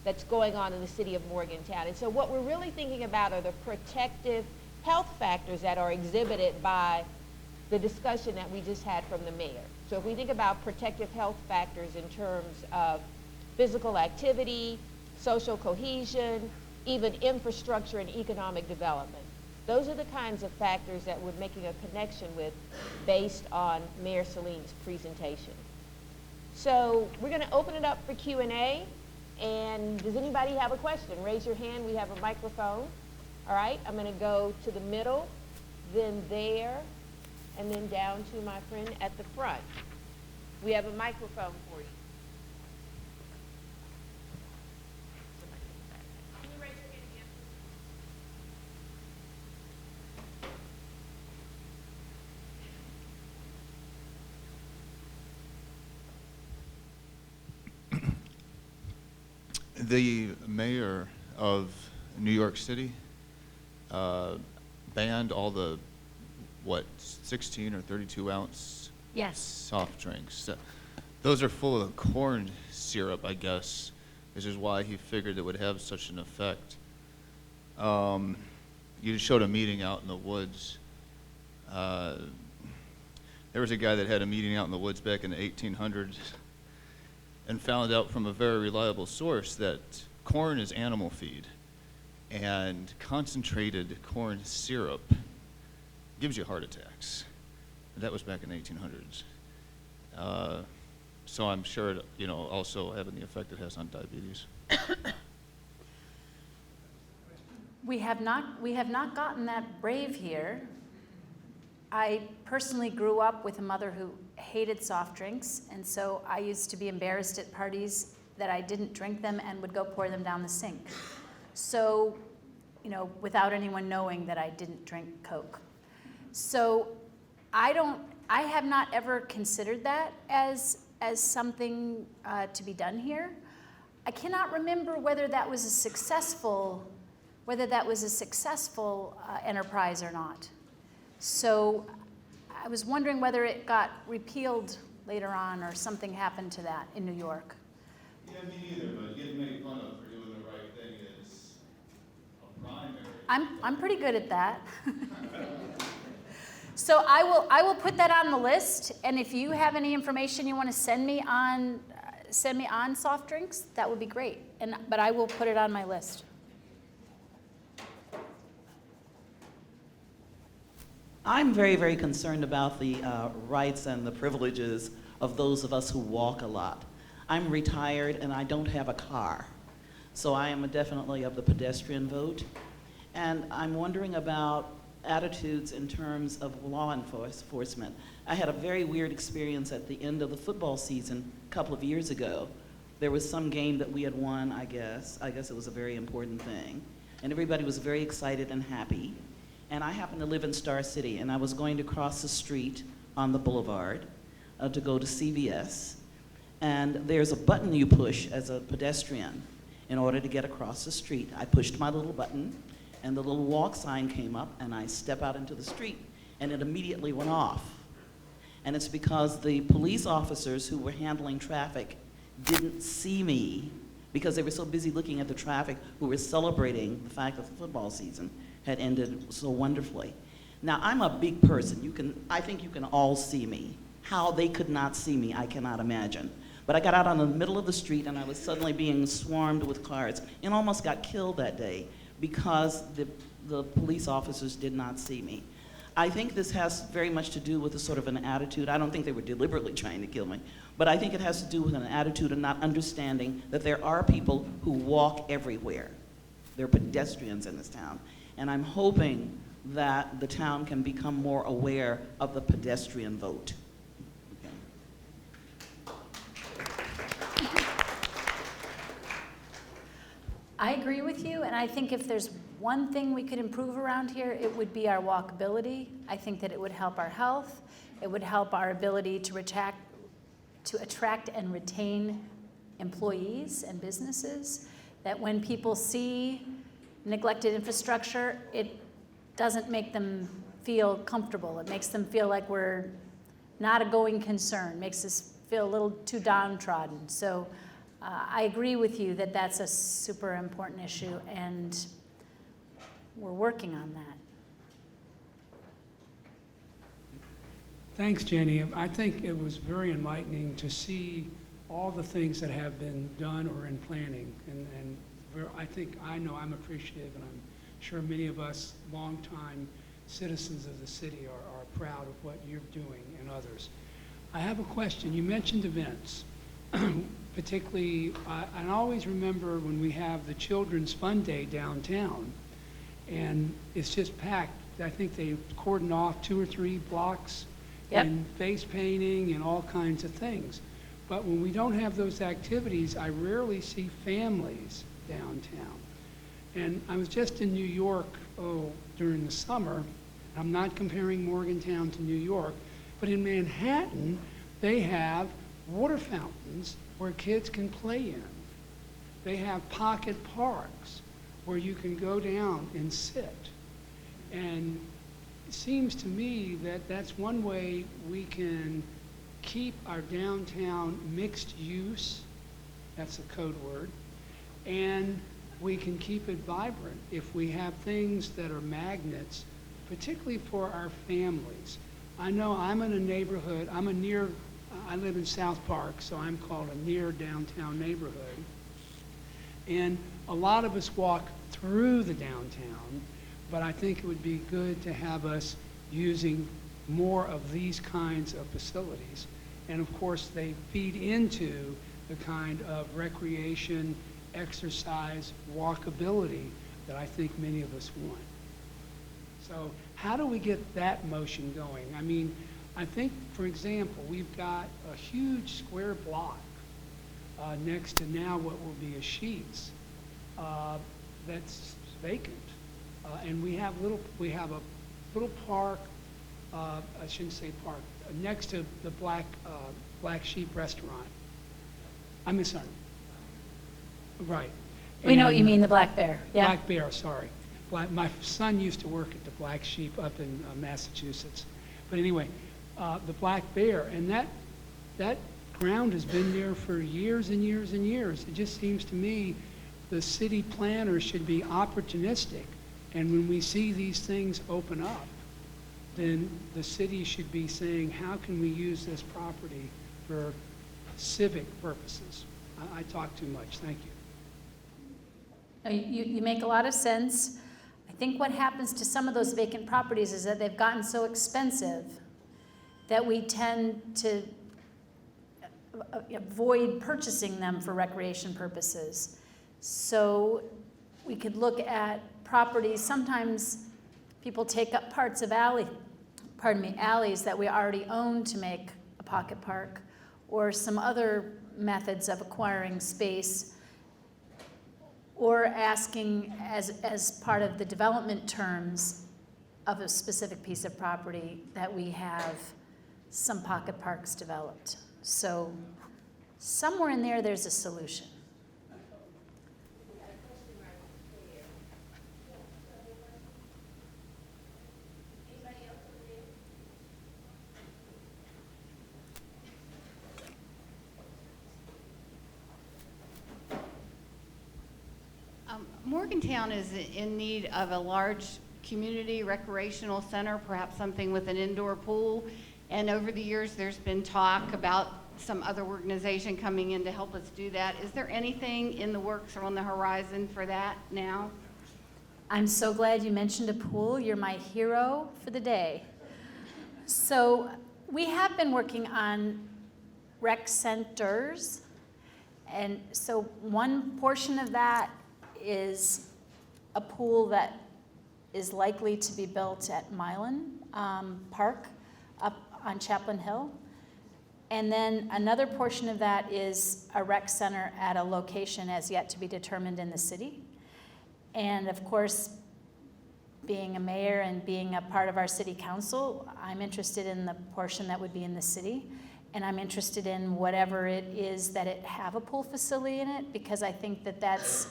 that's going on in the city of Morgantown. And so what we're really thinking about are the protective health factors that are exhibited by the discussion that we just had from the mayor. So if we think about protective health factors in terms of physical activity, social cohesion, even infrastructure and economic development, those are the kinds of factors that we're making a connection with based on Mayor Selin's presentation. So we're going to open it up for Q&A. And does anybody have a question? Raise your hand. We have a microphone. All right, I'm going to go to the middle, then there, and then down to my friend at the front. We have a microphone for you. Can you raise your hand again? The mayor of New York City banned all the, 16 or 32 ounce Yes. soft drinks. Those are full of corn syrup, I guess, which is why he figured it would have such an effect. You showed a meeting out in the woods. There was a guy that had a meeting out in the woods back in the 1800s and found out from a very reliable source that corn is animal feed, and concentrated corn syrup gives you heart attacks. That was back in the 1800s. So I'm sure it, also having the effect it has on diabetes. We have not gotten that brave here. I personally grew up with a mother who hated soft drinks, and so I used to be embarrassed at parties that I didn't drink them and would go pour them down the sink. So, without anyone knowing that I didn't drink Coke. So I have not ever considered that as something to be done here. I cannot remember whether that was a successful enterprise or not. So I was wondering whether it got repealed later on or something happened to that in New York. Yeah, me neither, but getting made fun of for doing the right thing is a primary. I'm pretty good at that. So I will put that on the list, and if you have any information you want to send me on soft drinks, that would be great. But I will put it on my list. I'm very, very concerned about the rights and the privileges of those of us who walk a lot. I'm retired and I don't have a car, so I am definitely of the pedestrian vote. And I'm wondering about attitudes in terms of law enforcement. I had a very weird experience at the end of the football season a couple of years ago. There was some game that we had won, I guess. I guess it was a very important thing. And everybody was very excited and happy. And I happened to live in Star City, and I was going to cross the street on the boulevard to go to CVS. And there's a button you push as a pedestrian in order to get across the street. I pushed my little button, and the little walk sign came up, and I step out into the street, and it immediately went off. And it's because the police officers who were handling traffic didn't see me because they were so busy looking at the traffic, who were celebrating the fact that the football season had ended so wonderfully. Now, I'm a big person. I think you can all see me. How they could not see me, I cannot imagine. But I got out on the middle of the street, and I was suddenly being swarmed with cars and almost got killed that day because the police officers did not see me. I think this has very much to do with a sort of an attitude. I don't think they were deliberately trying to kill me, but I think it has to do with an attitude of not understanding that there are people who walk everywhere. There are pedestrians in this town. And I'm hoping that the town can become more aware of the pedestrian vote. I agree with you, and I think if there's one thing we could improve around here, it would be our walkability. I think that it would help our health. It would help our ability to attract and retain employees and businesses. That when people see neglected infrastructure, it doesn't make them feel comfortable. It makes them feel like we're not a going concern, makes us feel a little too downtrodden. So I agree with you that that's a super important issue, and we're working on that. Thanks, Jenny. I think it was very enlightening to see all the things that have been done or in planning. And I know I'm appreciative, and I'm sure many of us longtime citizens of the city are proud of what you're doing and others. I have a question. You mentioned events. Particularly, I always remember when we have the Children's Fun Day downtown, and it's just packed. I think they cordon off 2 or 3 blocks, Yep. and face painting and all kinds of things. But when we don't have those activities, I rarely see families downtown. And I was just in New York, during the summer. I'm not comparing Morgantown to New York, but in Manhattan, they have water fountains where kids can play in. They have pocket parks where you can go down and sit. And it seems to me that that's one way we can keep our downtown mixed use, that's a code word, and we can keep it vibrant if we have things that are magnets, particularly for our families. I know I'm in a neighborhood, I live in South Park, so I'm called a near downtown neighborhood. And a lot of us walk through the downtown, but I think it would be good to have us using more of these kinds of facilities. And of course, they feed into the kind of recreation, exercise, walkability that I think many of us want. So how do we get that motion going? I mean, I think, for example, we've got a huge square block next to now what will be a Sheetz that's vacant. And we have a little park, I shouldn't say park, next to the Black Sheep restaurant. I'm sorry. Right. We know what you And, mean, the Black Bear. Yeah. Black Bear, sorry. My son used to work at the Black Sheep up in Massachusetts. But anyway, the Black Bear, and that ground has been there for years and years and years. It just seems to me the city planner should be opportunistic, and when we see these things open up, then the city should be saying, how can we use this property for civic purposes? I talk too much, thank you. You make a lot of sense. I think what happens to some of those vacant properties is that they've gotten so expensive that we tend to avoid purchasing them for recreation purposes. So we could look at properties. Sometimes people take up parts of alleys that we already own to make a pocket park, or some other methods of acquiring space, or asking as part of the development terms of a specific piece of property that we have some pocket parks developed. So somewhere in there, there's a solution. Morgantown is in need of a large community recreational center, perhaps something with an indoor pool. And over the years, there's been talk about some other organization coming in to help us do that. Is there anything in the works or on the horizon for that now? I'm so glad you mentioned a pool. You're my hero for the day. So we have been working on rec centers. And so one portion of that is a pool that is likely to be built at Milan Park up on Chaplain Hill. And then another portion of that is a rec center at a location as yet to be determined in the city. And of course, being a mayor and being a part of our city council, I'm interested in the portion that would be in the city. And I'm interested in whatever it is that it have a pool facility in it, because I think that that's,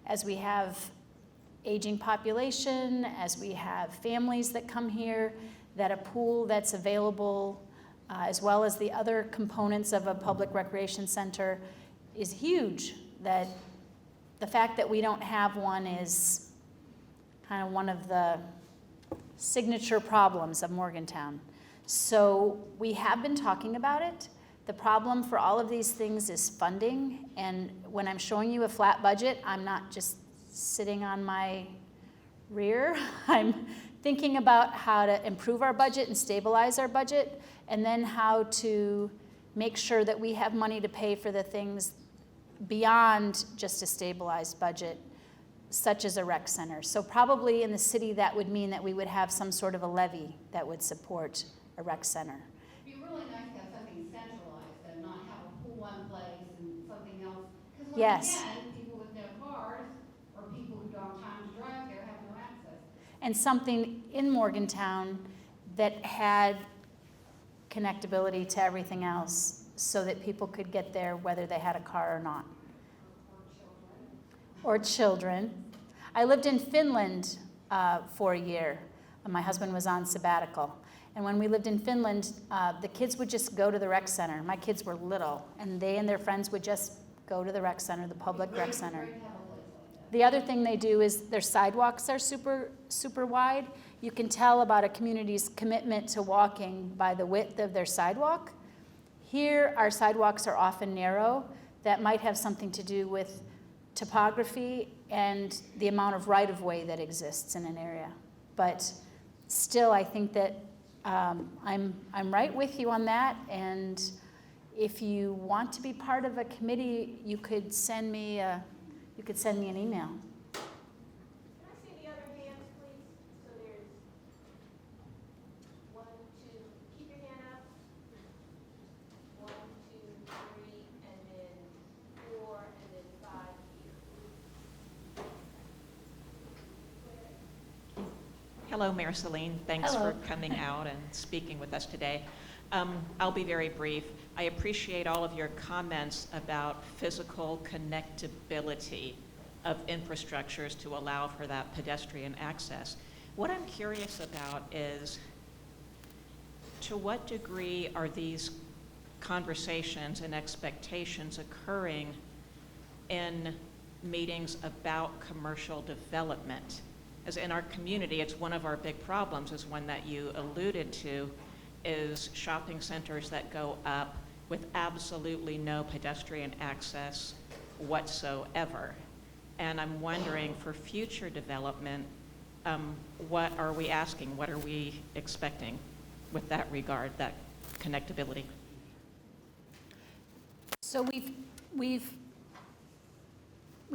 as we have aging population, as we have families that come here, that a pool that's available, as well as the other components of a public recreation center, is huge. That the fact that we don't have one is kind of one of the signature problems of Morgantown. So we have been talking about it. The problem for all of these things is funding, and when I'm showing you a flat budget, I'm not just sitting on my rear. I'm thinking about how to improve our budget and stabilize our budget, and then how to make sure that we have money to pay for the things beyond just a stabilized budget, such as a rec center. So probably in the city, that would mean that we would have some sort of a levy that would support a rec center. It'd be really nice to have something centralized and not have a pool one place and something else. Because once Yes. again, people with no cars or people who don't have time to drive there have no access. And something in Morgantown that had connectability to everything else, so that people could get there whether they had a car or not. Or children. I lived in Finland for a year. My husband was on sabbatical. And when we lived in Finland, the kids would just go to the rec center. My kids were little, and they and their friends would just go to the rec center, the public rec center. The other thing they do is their sidewalks are super, super wide. You can tell about a community's commitment to walking by the width of their sidewalk. Here, our sidewalks are often narrow. That might have something to do with topography and the amount of right-of-way that exists in an area. But still, I think that I'm right with you on that. And if you want to be part of a committee, you could send me an email. Can I see the other hands, please? So there's 1, 2, keep your hand up. 1, 2, 3, and then 4, and then 5 here. Hello, Mayor Selin. Thanks Hello. for coming out and speaking with us today. I'll be very brief. I appreciate all of your comments about physical connectability of infrastructures to allow for that pedestrian access. What I'm curious about is, to what degree are these conversations and expectations occurring in meetings about commercial development? As in our community, it's one of our big problems, is one that you alluded to, is shopping centers that go up with absolutely no pedestrian access whatsoever. And I'm wondering, for future development, what are we asking? What are we expecting with that regard, that connectability? So we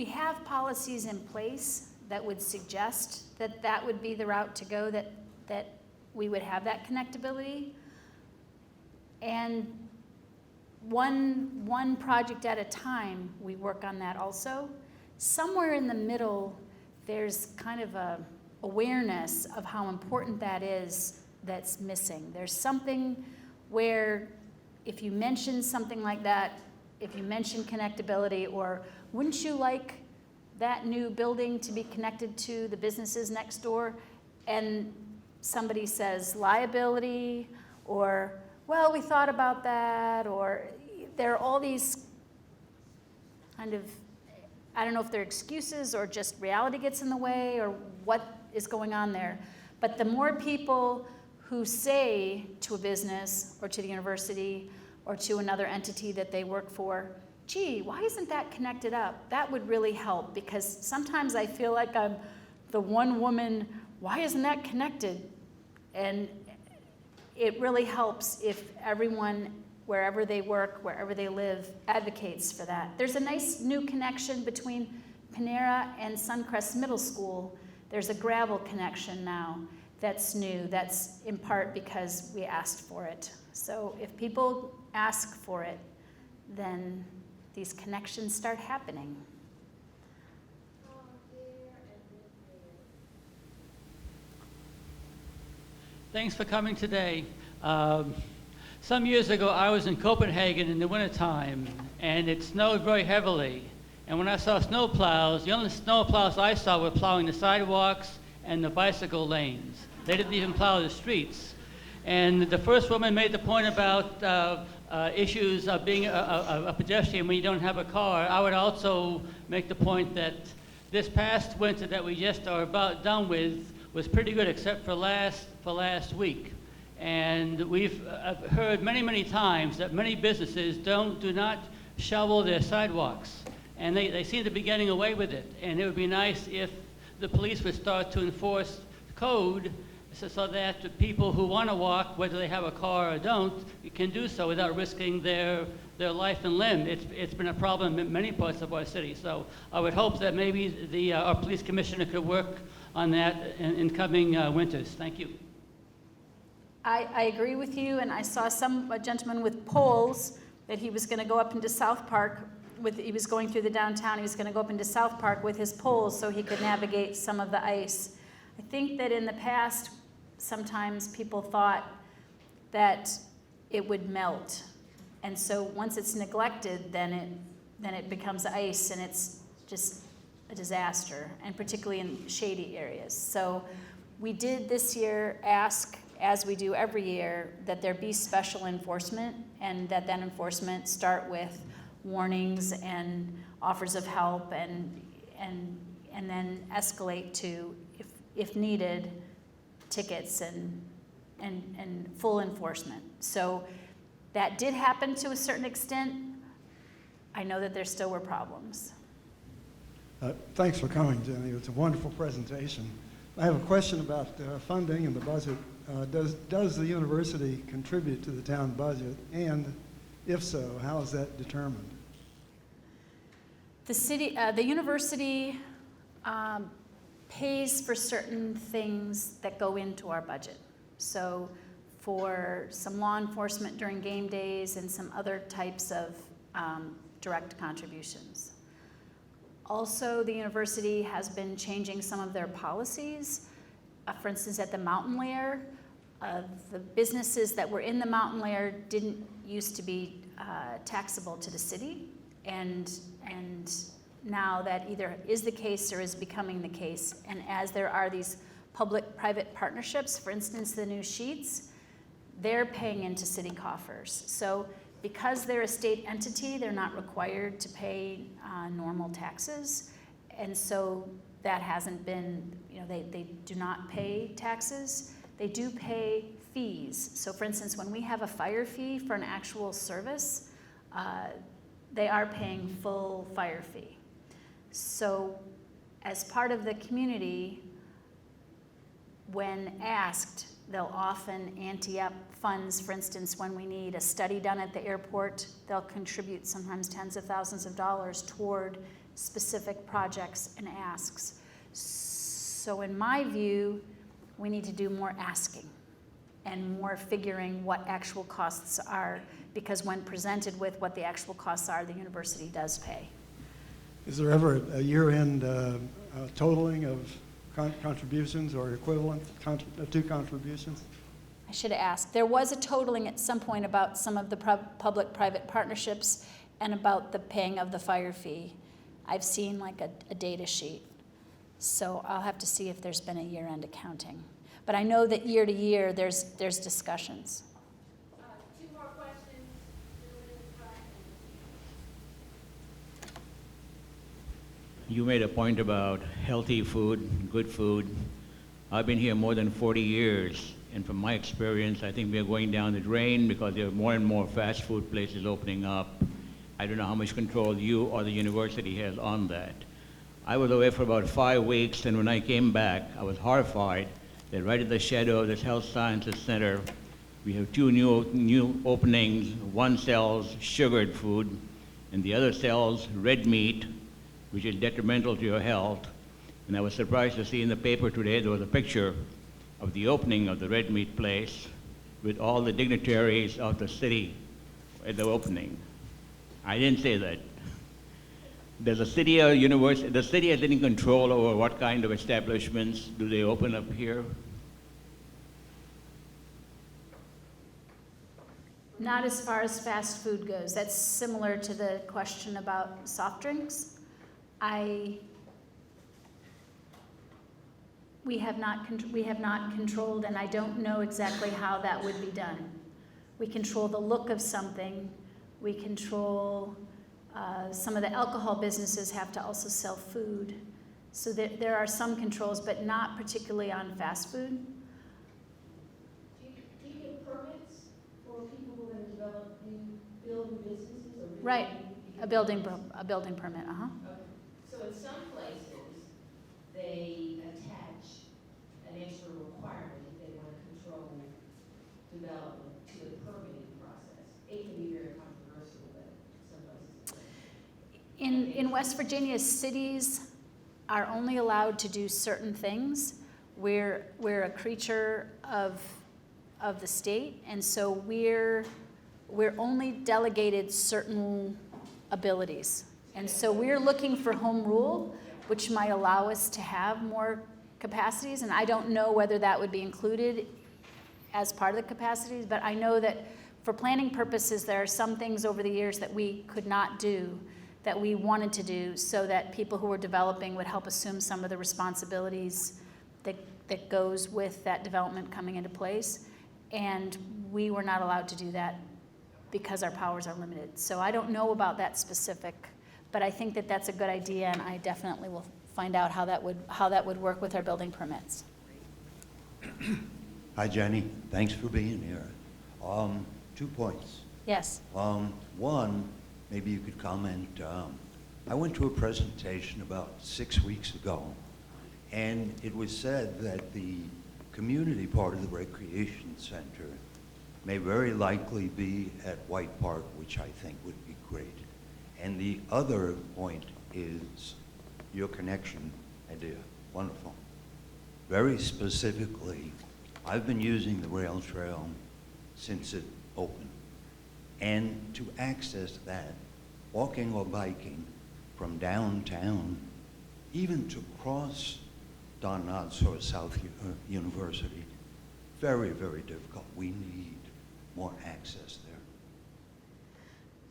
have policies in place that would suggest that that would be the route to go, that we would have that connectability. And one project at a time, we work on that also. Somewhere in the middle, there's kind of a awareness of how important that is that's missing. There's something where if you mention something like that, if you mention connectability, or wouldn't you like that new building to be connected to the businesses next door, and somebody says liability, or, well, we thought about that, or there are all these kind of, I don't know if they're excuses or just reality gets in the way or what is going on there. But the more people who say to a business or to the university or to another entity that they work for, gee, why isn't that connected up? That would really help, because sometimes I feel like I'm the one woman, why isn't that connected? And it really helps if everyone, wherever they work, wherever they live, advocates for that. There's a nice new connection between Panera and Suncrest Middle School, there's a gravel connection now that's new. That's in part because we asked for it. So if people ask for it, then these connections start happening. Thanks for coming today. Some years ago, I was in Copenhagen in the wintertime, and it snowed very heavily. And when I saw snow plows, the only snow plows I saw were plowing the sidewalks and the bicycle lanes. They didn't even plow the streets. And the first woman made the point about issues of being a pedestrian when you don't have a car. I would also make the point that this past winter that we just are about done with was pretty good, except for last week. And we've heard many times that many businesses do not shovel their sidewalks. And they seem to be getting away with it. And it would be nice if the police would start to enforce code so that the people who want to walk, whether they have a car or don't, can do so without risking their life and limb. It's been a problem in many parts of our city. So I would hope that maybe our police commissioner could work on that in coming winters. Thank you. I agree with you, and I saw a gentleman with poles that he was going to go up into South Park. He was going through the downtown. He was going to go up into South Park with his poles so he could navigate some of the ice. I think that in the past, sometimes people thought that it would melt, and so once it's neglected, then it becomes ice, and it's just a disaster, and particularly in shady areas. So we did this year ask, as we do every year, that there be special enforcement, and that enforcement start with warnings and offers of help, and then escalate to, if needed, tickets and full enforcement. So that did happen to a certain extent. I know that there still were problems. Thanks for coming, Jenny. It's a wonderful presentation. I have a question about funding and the budget. Does the university contribute to the town budget? And if so, how is that determined? The university pays for certain things that go into our budget. So for some law enforcement during game days and some other types of direct contributions. Also, the university has been changing some of their policies. For instance, at the mountain layer, the businesses that were in the mountain layer didn't used to be taxable to the city, and now that either is the case or is becoming the case. And as there are these public-private partnerships, for instance, the new Sheets, they're paying into city coffers. So because they're a state entity, they're not required to pay normal taxes. And so that hasn't been, they do not pay taxes. They do pay fees. So for instance, when we have a fire fee for an actual service, they are paying full fire fee. So as part of the community, when asked, they'll often ante up funds. For instance, when we need a study done at the airport, they'll contribute sometimes tens of thousands of dollars toward specific projects and asks. So in my view, we need to do more asking and more figuring what actual costs are, because when presented with what the actual costs are, the university does pay. Is there ever a year-end totaling of contributions or equivalent to contributions? I should have asked. There was a totaling at some point about some of the public-private partnerships and about the paying of the fire fee. I've seen like a data sheet. So I'll have to see if there's been a year-end accounting. But I know that year to year there's discussions. 2 more questions. You made a point about healthy food, good food. I've been here more than 40 years, and from my experience, I think we are going down the drain because there are more and more fast food places opening up. I don't know how much control you or the university has on that. I was away for about 5 weeks, and when I came back, I was horrified that right at the shadow of this Health Sciences Center, we have 2 new openings. One sells sugared food, and the other sells red meat, which is detrimental to your health. And I was surprised to see in the paper today there was a picture of the opening of the red meat place with all the dignitaries of the city at the opening. I didn't say that. Does the city or university, the city has any control over what kind of establishments do they open up here? Not as far as fast food goes. That's similar to the question about soft drinks. We have not controlled, and I don't know exactly how that would be done. We control the look of something. We control, some of the alcohol businesses have to also sell food. So there are some controls, but not particularly on fast food. Do you get permits for people who are going to develop build businesses? Or Right, a building permit, uh-huh. Okay. So in some places, they attach an extra requirement if they want to control development to the permitting process. It can be very controversial, but some places. In West Virginia, cities are only allowed to do certain things. We're a creature of the state, and so we're only delegated certain abilities. And so we're looking for home rule, which might allow us to have more capacities, and I don't know whether that would be included as part of the capacities, but I know that for planning purposes, there are some things over the years that we could not do that we wanted to do so that people who were developing would help assume some of the responsibilities that goes with that development coming into place. And we were not allowed to do that because our powers are limited. So I don't know about that specific, but I think that that's a good idea, and I definitely will find out how that would work with our building permits. Hi, Jenny. Thanks for being here. 2 points. Yes. One, maybe you could comment. I went to a presentation about 6 weeks ago, and it was said that the community part of the recreation center may very likely be at White Park, which I think would be great. And the other point is your connection idea. Wonderful. Very specifically, I've been using the rail trail since it opened. And to access that, walking or biking from downtown, even to cross Don Knotts or South University, very, very difficult. We need more access there.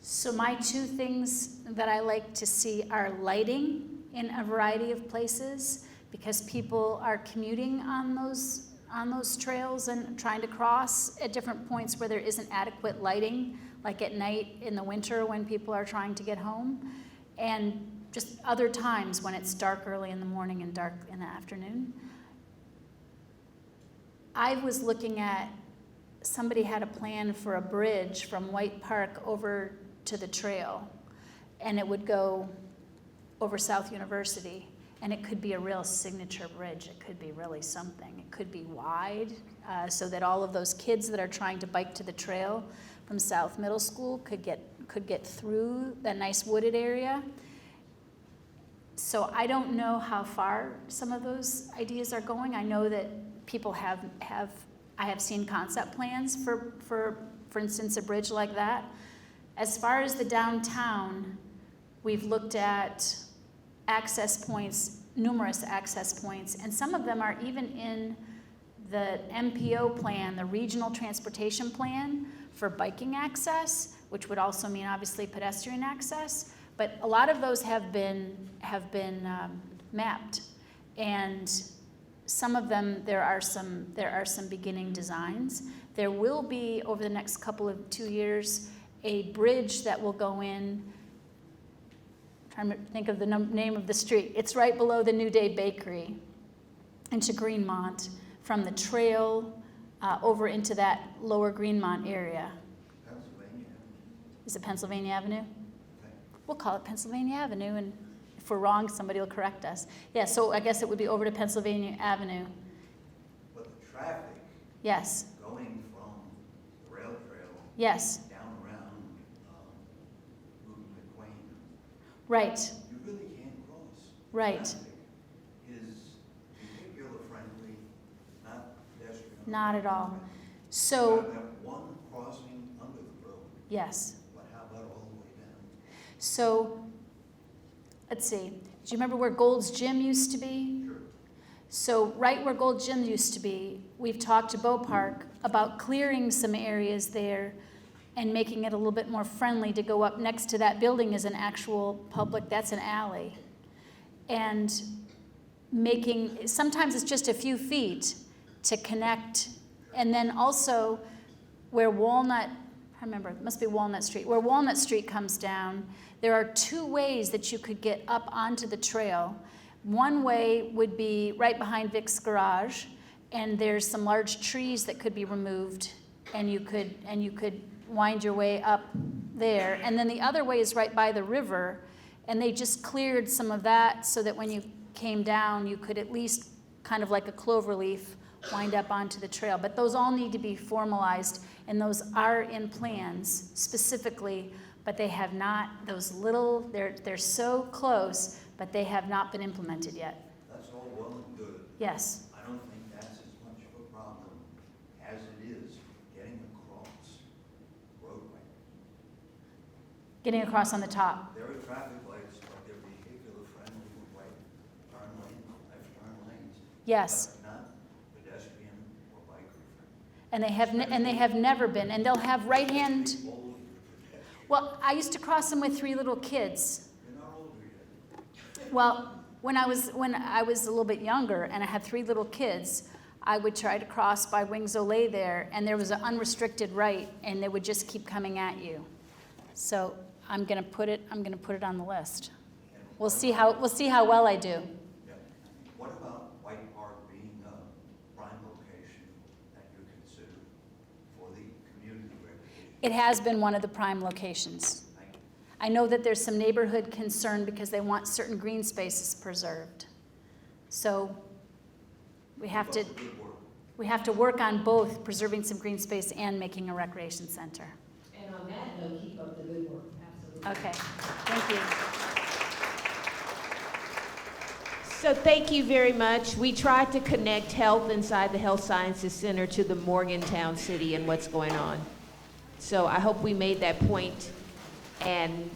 So my two things that I like to see are lighting in a variety of places, because people are commuting on those trails and trying to cross at different points where there isn't adequate lighting, like at night in the winter when people are trying to get home, and just other times when it's dark early in the morning and dark in the afternoon. I was looking at, somebody had a plan for a bridge from White Park over to the trail, and it would go over South University, and it could be a real signature bridge. It could be really something. It could be wide, so that all of those kids that are trying to bike to the trail from South Middle School could get through that nice wooded area. So I don't know how far some of those ideas are going. I know that people I have seen concept plans for instance, a bridge like that. As far as the downtown, we've looked at access points, numerous access points, and some of them are even in the MPO plan, the Regional Transportation Plan for biking access, which would also mean obviously pedestrian access. But a lot of those have been mapped, and some of them there are some beginning designs. There will be over the next 2 years a bridge that will go in. I'm trying to think of the name of the street. It's right below the New Day Bakery into Greenmont, from the trail over into that lower Greenmont area. Pennsylvania. Is it Pennsylvania Avenue? We'll call it Pennsylvania Avenue, and if we're wrong, somebody will correct us. Yeah, so I guess it would be over to Pennsylvania Avenue. But the traffic Yes, going from the rail trail yes, down around Route McQueen, right. you really can't cross Right. Is vehicular friendly, not pedestrian. Not at all. friendly. So, That one crossing under the road, yes. but how about all the way down? So, let's see. Do you remember where Gold's Gym used to be? Sure. So right where Gold Gym used to be, we've talked to Bow Park about clearing some areas there and making it a little bit more friendly to go up next to that building is an actual public, that's an alley. And making, sometimes it's just a few feet to connect. And then also where Walnut, I remember, it must be Walnut Street, where Walnut Street comes down, there are two ways that you could get up onto the trail. One way would be right behind Vic's garage, and there's some large trees that could be removed, and you could wind your way up there. And then the other way is right by the river, and they just cleared some of that so that when you came down, you could at least kind of like a clover leaf wind up onto the trail. But those all need to be formalized, and those are in plans specifically, but they have not, those little, they're so close, but they have not been implemented yet. That's all well and good. Yes. I don't think that's as much of a problem as it is getting across roadway. Getting across on the top. There are traffic lights, but they're vehicular friendly with right turn lane, left turn lanes. Yes. But not pedestrian or biker friendly. And they have never been, and they'll have right hand. Older pedestrian. Well, I used to cross them with 3 little kids. You're not older yet. Well, when I was a little bit younger and I had 3 little kids, I would try to cross by Wings Olay there, and there was an unrestricted right, and they would just keep coming at you. So I'm gonna put it on the list. We'll see how well I do. Yeah. What about White Park being a prime location that you consider for the community recreation? It has been one of the prime locations. Thank you. I know that there's some neighborhood concern because they want certain green spaces preserved. So we have to work on both preserving some green space and making a recreation center. And on that note, keep up the good work, absolutely. Okay, thank you. So thank you very much. We tried to connect health inside the Health Sciences Center to the Morgantown city and what's going on. So I hope we made that point and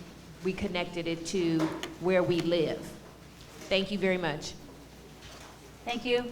we connected it to where we live. Thank you very much. Thank you.